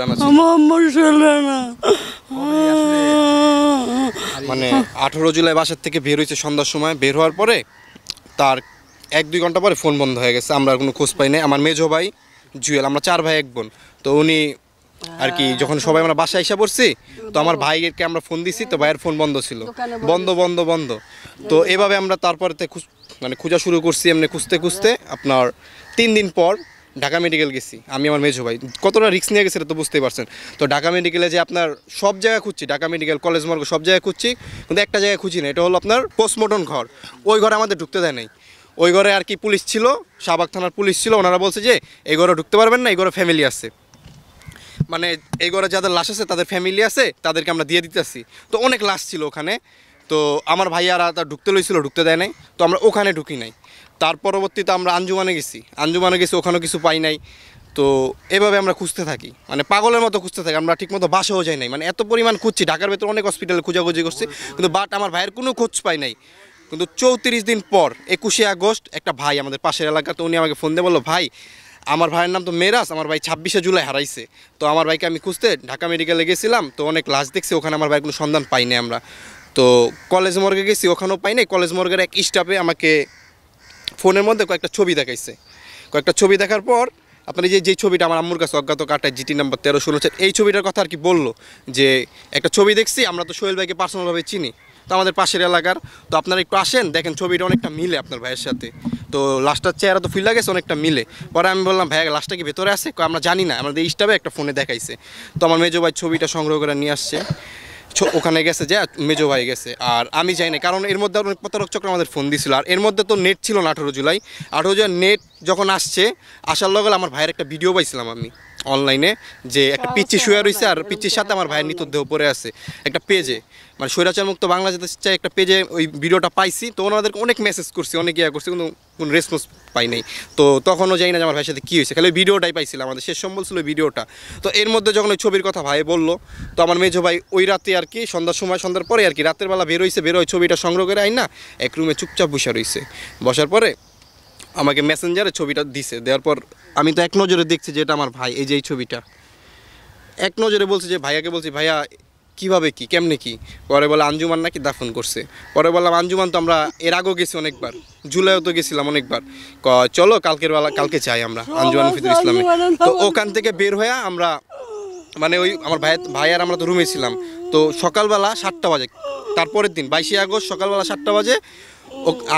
আনা ছিল? মানে 18 জুলাই বাসার থেকে বের হয়েছে সন্ধ্যার সময়। বের হওয়ার পরে তার 1-2 ঘন্টা পরে ফোন বন্ধ হয়ে গেছে, আমরা আর কোনো খোঁজ পাই নাই। আমার মেজো ভাই জুয়েল, আমরা 4 ভাই 1 বোন, তো উনি আর কি যখন সবাই আমরা বাসায় এসে পড়ছি, তো আমার ভাইকে আমরা ফোন দিছি, তো ভাইয়ের ফোন বন্ধ ছিল, বন্ধ বন্ধ বন্ধ। তো এভাবে আমরা তারপরে মানে খোঁজা শুরু করছি। এমনি খুঁজতে খুঁজতে আপনার 3 দিন পর ঢাকা মেডিকেল গেছি আমি, আমার মেজো ভাই। কতটা রিস্ক নিয়ে গেছে তো বুঝতেই পারছেন। তো ঢাকা মেডিকেলে যে আপনার সব জায়গায় খুঁজছি, ঢাকা মেডিকেল, কলেজ মর্গ, সব জায়গায় খুঁজছি, কিন্তু একটা জায়গায় খুঁজি না। এটা হলো আপনার পোস্টমর্টম ঘর। ওই ঘরে আমাদের ঢুকতে দেয় নাই। ওই ঘরে আর কি পুলিশ ছিল, শাহবাগ থানার পুলিশ ছিল। ওনারা বলছে যে এই ঘরে ঢুকতে পারবেন না, এই ঘরে ফ্যামিলি আছে, মানে এই ঘরে যাদের লাশ আছে তাদের ফ্যামিলি আছে, তাদেরকে আমরা দিয়ে দিতেছি। তো অনেক লাশ ছিল ওখানে। তো আমার ভাইয়ারা তার ঢুকতে লইছিল, ঢুকতে দেয় নাই। তো আমরা ওখানে ঢুকি নাই। তার পরবর্তীতে আমরা আঞ্জুমানে গেছি, ওখানেও কিছু পাই নাই। তো এভাবে আমরা খুঁজতে থাকি, মানে পাগলের মতো খুঁজতে থাকি। আমরা ঠিকমতো বাসাও যাই নাই, মানে এত পরিমাণ খুঁজছি। ঢাকার ভেতরে অনেক হসপিটালে খোঁজাখুঁজি করছি, কিন্তু বাট আমার ভাইয়ের কোনো খোঁজ পাই নাই। কিন্তু 34 দিন পর 21শে আগস্ট একটা ভাই আমাদের পাশের এলাকাতে, উনি আমাকে ফোন দিয়ে বললো, ভাই আমার ভাইয়ের নাম তো মেরাজ, আমার ভাই 26শে জুলাই হারাইছে। তো আমার ভাইকে আমি খুঁজতে ঢাকা মেডিকেলে গেছিলাম, তো অনেক লাশ দেখছি ওখানে, আমার ভাইয়ের কোনো সন্ধান পাই নাই আমরা। তো কলেজ মর্গে গেছি, ওখানেও পাই নাই। কলেজ মর্গের এক স্টাফে আমাকে ফোনের মধ্যে কয়েকটা ছবি দেখাইছে। কয়েকটা ছবি দেখার পর আপনার যে ছবিটা আমার আম্মুর কাছে অজ্ঞাত কাটায় জিটি নাম্বার 1316, এই ছবিটার কথা আর কি বললো যে একটা ছবি দেখছি, আমরা তো সোহেল ভাইকে পার্সোনালভাবে চিনি, তো আমাদের পাশের এলাকার, তো আপনারা একটু আসেন দেখেন ছবিটা অনেকটা মিলে আপনার ভাইয়ের সাথে। তো লাস্টটার চেহারা তো ফিল্ডা গেছে, অনেকটা মিলে। পরে আমি বললাম, ভাই লাস্টটা কি ভেতরে আছে? আমরা জানি না, আমাদের স্টাফে একটা ফোনে দেখাইছে। তো আমার মেজো ভাই ছবিটা সংগ্রহ করে নিয়ে আসছে, ওখানে গেছে যে মেজো ভাই গেছে, আর আমি যাই না। কারণ এর মধ্যে অনেক প্রতারক চক্র আমাদের ফোন দিয়েছিল, আর এর মধ্যে তো নেট ছিল না। 18 জুলাই নেট যখন আসার লগে আমার ভাইয়ের একটা ভিডিও পাইছিলাম আমি অনলাইনে, যে একটা পিচ্চি শুয়ে রয়েছে, আর পিচ্চির সাথে আমার ভাইয়ের মৃতদেহ পড়ে আছে একটা পেজে, মানে স্বৈরাচার মুক্ত বাংলাদেশ চাই একটা পেজে ওই ভিডিওটা পাইছি। তো ওনাদেরকে অনেক মেসেজ করছি, অনেক ইয়ে করছি, কিন্তু কোনো রেসপন্স পাই নাই। তো তখনও জানি না যে আমার ভাইয়ের সাথে কী হয়েছে, খালি ওই ভিডিওটাই পাইছিলাম, আমাদের শেষ সম্বল ছিল ওই ভিডিওটা। তো এর মধ্যে যখন ওই ছবির কথা ভাই বললো, তো আমার মেজো ভাই ওই রাতে আর কি সন্ধ্যার পরে আর কি রাতের বেলা বেরোয় ছবিটা সংগ্রহ করে আই না, এক রুমে চুপচাপ বসে রয়েছে। বসার পরে আমাকে মেসেঞ্জারে ছবিটা দিছে, দেওয়ার পর আমি তো এক নজরে দেখছি যে এটা আমার ভাই। এই যে এই ছবিটা এক নজরে বলছে, যে ভাইয়াকে বলছি, ভাইয়া কীভাবে কি কেমনে কি? পরে বলে আঞ্জুমান নাকি দাফন করছে। পরে বললাম, আঞ্জুমান তো আমরা এর আগেও গেছি অনেকবার, জুলাইও তো গেছিলাম অনেকবার। চলো কালকে চাই আমরা আঞ্জুমান মফিদুল ইসলামে। তো ওখান থেকে বের হয়ে আমরা মানে ওই আমার ভাই আর আমরা তো রুমে ছিলাম। তো সকালবেলা 7টা বাজে, তারপরের দিন 22শে আগস্ট সকালবেলা 7টা বাজে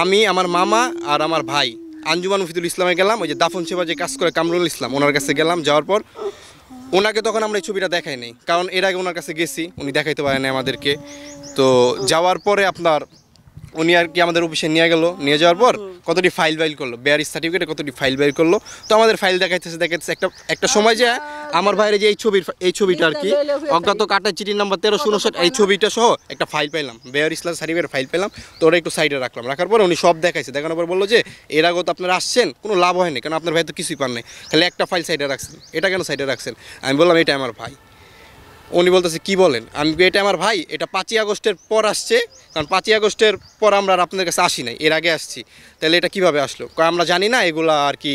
আমি, আমার মামা আর আমার ভাই আঞ্জুমান মফিদুল ইসলামে গেলাম। ওই যে দাফন সেবা যে কাজ করে কামরুল ইসলাম, ওনার কাছে গেলাম। যাওয়ার পর ওনাকে তখন আমরা এই ছবিটা দেখাই নাই, কারণ এর আগে ওনার কাছে গেছি, উনি দেখাইতে পারেন আমাদেরকে। তো যাওয়ার পরে আপনার উনি আর কি আমাদের অফিসে নিয়ে যাওয়ার পর কতটি ফাইল করলো, বেয়ারিশ সার্টিফিকেটে কতটি ফাইল করলো। তো আমাদের ফাইল দেখাইতেছে একটা সময় যে আমার ভাইয়ের যে এই ছবিটা আর কি অজ্ঞাত কাটায় চিঠি নাম্বার 1359, এই ছবিটা সহ একটা ফাইল পাইলাম, বেয়ারিশ সার্টিফিকেট ফাইল পেলাম। তো ওরা একটু সাইডে রাখার পর উনি সব দেখানোর পর বললো যে এর আগে তো আপনারা আসছেন, কোনো লাভ হয়নি, কারণ আপনার ভাই তো কিছুই পান নাই, খালি একটা ফাইল সাইডে রাখছেন, এটা কেন সাইডে রাখছেন? আমি বললাম, এটা আমার ভাই। উনি বলতেছে, কি বলেন? আমি এটা আমার ভাই, এটা 5ই আগস্টের পর আসছে, কারণ 5ই আগস্টের পর আমরা আর আপনাদের কাছে আসি নাই, এর আগে আসছি। তাহলে এটা কিভাবে আসলো? আমরা জানি না, এগুলো আর কি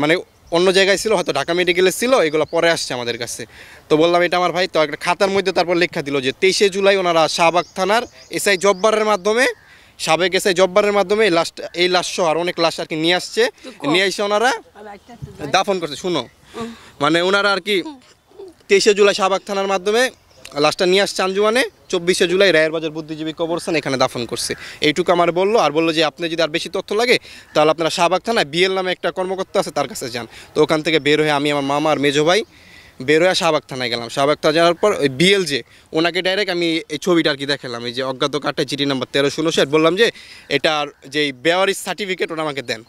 মানে অন্য জায়গায় ছিল, হয়তো ঢাকা মেডিকেলে ছিল, এগুলো পরে আসছে আমাদের কাছে। তো বললাম, এটা আমার ভাই। তো একটা খাতার মধ্যে তারপর লেখা দিল যে 23শে জুলাই ওনারা শাহবাগ থানার সাবেক এসআই জব্বারের মাধ্যমে এই লাশ সহ আর অনেক লাশ আর কি নিয়ে এসে ওনারা দাফন করছে। শুনো, মানে ওনারা আর কি 23শে জুলাই শাহবাগ থানার মাধ্যমে লাশটা নিয়ে আসছে আঞ্জুমানে, 24শে জুলাই রায়ের বাজার বুদ্ধিজীবী কবরস্থান এখানে দাফন করছে। এইটুকু আমার বললো, আর বললো যে আপনি যদি আর বেশি তথ্য লাগে তাহলে আপনারা শাহবাগ থানায় বিএল নামে একটা কর্মকর্তা আছে, তার কাছে যান। তো ওখান থেকে বের হয়ে আমি, আমার মামা আর মেজো ভাই বের হয়ে শাহবাগ থানায় গেলাম। শাহবাগ থানা যাওয়ার পর ওই বিএল যে ওনাকে ডাইরেক্ট আমি এই ছবিটা আর কি দেখালাম, এই যে অজ্ঞাত কাটায় চিঠি নাম্বার 1359, বললাম যে এটার যে বেওয়ারিশ সার্টিফিকেট ওটা আমাকে দেন।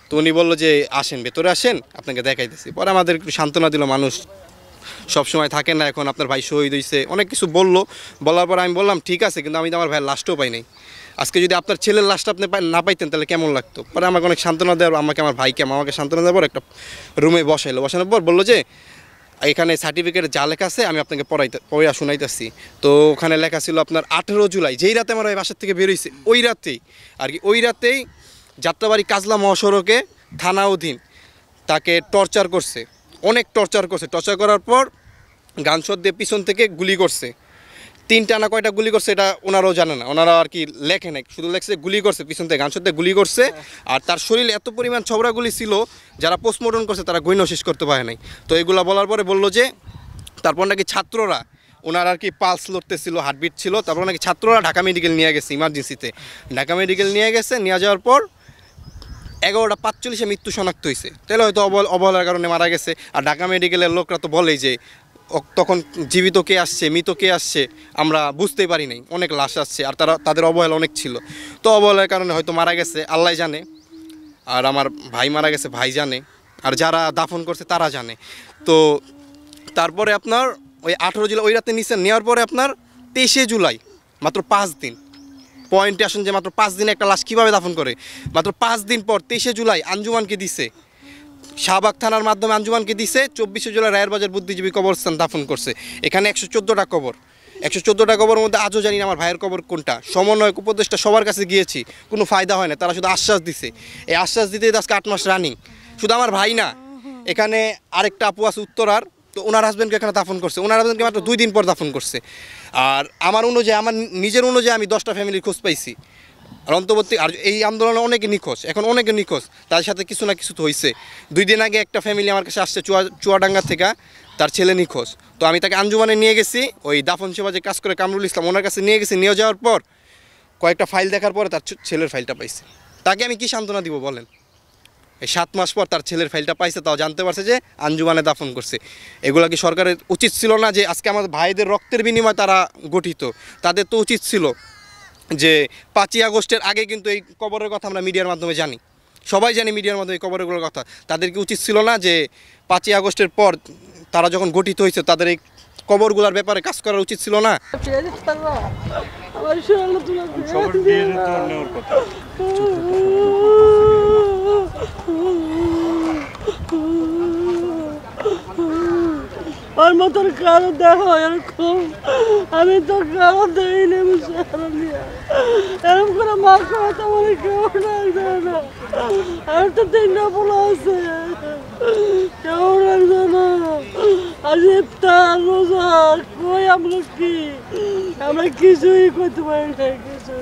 তো উনি বললো যে আসেন, ভেতরে আসেন, আপনাকে দেখাইতেছি। পরে আমাদের একটু সান্ত্বনা দিল, মানুষ সবসময় থাকে না, এখন আপনার ভাই শহীদ হয়েছে, অনেক কিছু বলার পর আমি বললাম, ঠিক আছে, কিন্তু আমি তো আমার ভাইয়ের লাশটাও পাই নাই। আজকে যদি আপনার ছেলের লাশটা আপনি না পাইতেন তাহলে কেমন লাগতো? পরে আমাকে অনেক সান্ত্বনা দেওয়ার, আমার ভাইকে আমাকে সান্ত্বনা দেওয়ার পর একটা রুমে বসানোর পর বললো যে এখানে সার্টিফিকেটে যা লেখা আছে আমি আপনাকে পড়া শোনাইতেছি। তো ওখানে লেখা ছিল আপনার 18 জুলাই, যেই রাতে আমার ভাই বাসার থেকে বেরোইছে, ওই রাতেই যাত্রাবাড়ি কাজলা মহাসড়কে থানা অধীন তাকে টর্চার করছে, অনেক টর্চার করার পর গানশট দিয়ে পিছন থেকে গুলি করছে। 3টা না কয়টা গুলি করছে এটা ওনারাও জানে না, ওনারা আর কি লেখে নাই, শুধু লেখছে গুলি করছে, পিছন থেকে গানশট দিয়ে গুলি করছে। আর তার শরীরে এত পরিমাণ ছবড়া গুলি ছিল, যারা পোস্টমর্টম করছে তারা গইন শেষ করতে পারে নাই। তো এগুলা বলার পরে বললো যে তারপর নাকি ছাত্ররা ওনার আর কি পালস লড়তেছিল, হার্টবিট ছিল, তারপর নাকি ছাত্ররা ঢাকা মেডিকেল নিয়ে গেছে, ইমার্জেন্সিতে ঢাকা মেডিকেল নিয়ে গেছে। নিয়ে যাওয়ার পর 11:45 মৃত্যু শনাক্ত হয়েছে। তাহলে হয়তো অবহেলার কারণে মারা গেছে। আর ঢাকা মেডিকেলের লোকরা তো বলেই যে তখন জীবিত কে আসছে মৃত কে আসছে আমরা বুঝতেই পারি নাই, অনেক লাশ আসছে, আর তাদের অবহেলা অনেক ছিল। তো অবহেলার কারণে হয়তো মারা গেছে, আল্লাহ জানে। আর আমার ভাই মারা গেছে, ভাই জানে, আর যারা দাফন করছে তারা জানে। তো তারপরে আপনার ওই 18 জুলাই ওই রাতে নিচে নেওয়ার পরে আপনার 23 জুলাই, মাত্র 5 দিন, পয়েন্টে আসুন যে মাত্র 5 দিনে একটা লাশ কীভাবে দাফন করে। মাত্র 5 দিন পর 23 জুলাই আঞ্জুমানকে দিছে, শাহবাগ থানার মাধ্যমে আঞ্জুমানকে দিছে। 24 জুলাই রায়ের বাজার বুদ্ধিজীবী কবরস্থান দাফন করছে। এখানে 114টা কবর, 114টা কবরের মধ্যে আজও জানি না আমার ভাইয়ের কবর কোনটা। সমন্বয়ক উপদেষ্টা সবার কাছে গিয়েছি, কোনো ফায়দা হয় না, তারা শুধু আশ্বাস দিছে। এই আশ্বাস দিতে আজকে 8 মাস রানিং। শুধু আমার ভাই না, এখানে আরেকটা আপু আছে উত্তরার, তো ওনার হাজব্যান্ডকে এখানে দাফন করছে, ওনার হাজব্যান্ডকে মাত্র 2 দিন পর দাফন করছে। আর আমার অনুযায়ী, আমার নিজের অনুযায়ী আমি 10টা ফ্যামিলির খোঁজ পাইছি। আর অন্তর্বর্তী, আর এই আন্দোলনে অনেকে নিখোঁজ, এখন অনেকে নিখোঁজ, তাদের সাথে কিছু না কিছু তো হয়েছে। 2 দিন আগে একটা ফ্যামিলি আমার কাছে আসছে চুয়াডাঙ্গা থেকে, তার ছেলে নিখোঁজ। তো আমি তাকে আঞ্জুমানে নিয়ে গেছি, ওই দাফন সেবা যে কাজ করে কামরুল ইসলাম, ওনার কাছে নিয়ে গেছি। নিয়ে যাওয়ার পর কয়েকটা ফাইল দেখার পরে তার ছেলের ফাইলটা পাইছে। তাকে আমি কি সান্ত্বনা দিব বলেন? এই 7 মাস পর তার ছেলের ফাইলটা পাইছে, তাও জানতে পারছে যে আঞ্জুমানে দাফন করছে। এগুলা কি সরকারের উচিত ছিল না যে আজকে আমাদের ভাইদের রক্তের বিনিময়ে তারা গঠিত, তাদের তো উচিত ছিল যে 5ই আগস্টের আগে কিন্তু এই কবরের কথা আমরা মিডিয়ার মাধ্যমে জানি, সবাই জানি মিডিয়ার মাধ্যমে এই কবরগুলোর কথা। তাদের কি উচিত ছিল না যে 5ই আগস্টের পর তারা যখন গঠিত হয়েছে তাদের এই কবরগুলোর ব্যাপারে কাজ করার উচিত ছিল না? আর মতন কারো দেখো এরকম, আমি তো কারো দেইনি, এরকম করে মা করে তো আমার কেউ রাখবে না। আর তো 3টা পোলা আছে, কেউ রাখবে না। আজ ইফতার রোজা কই আমরা কি, আমরা কিছুই করতে পারি না, কিছু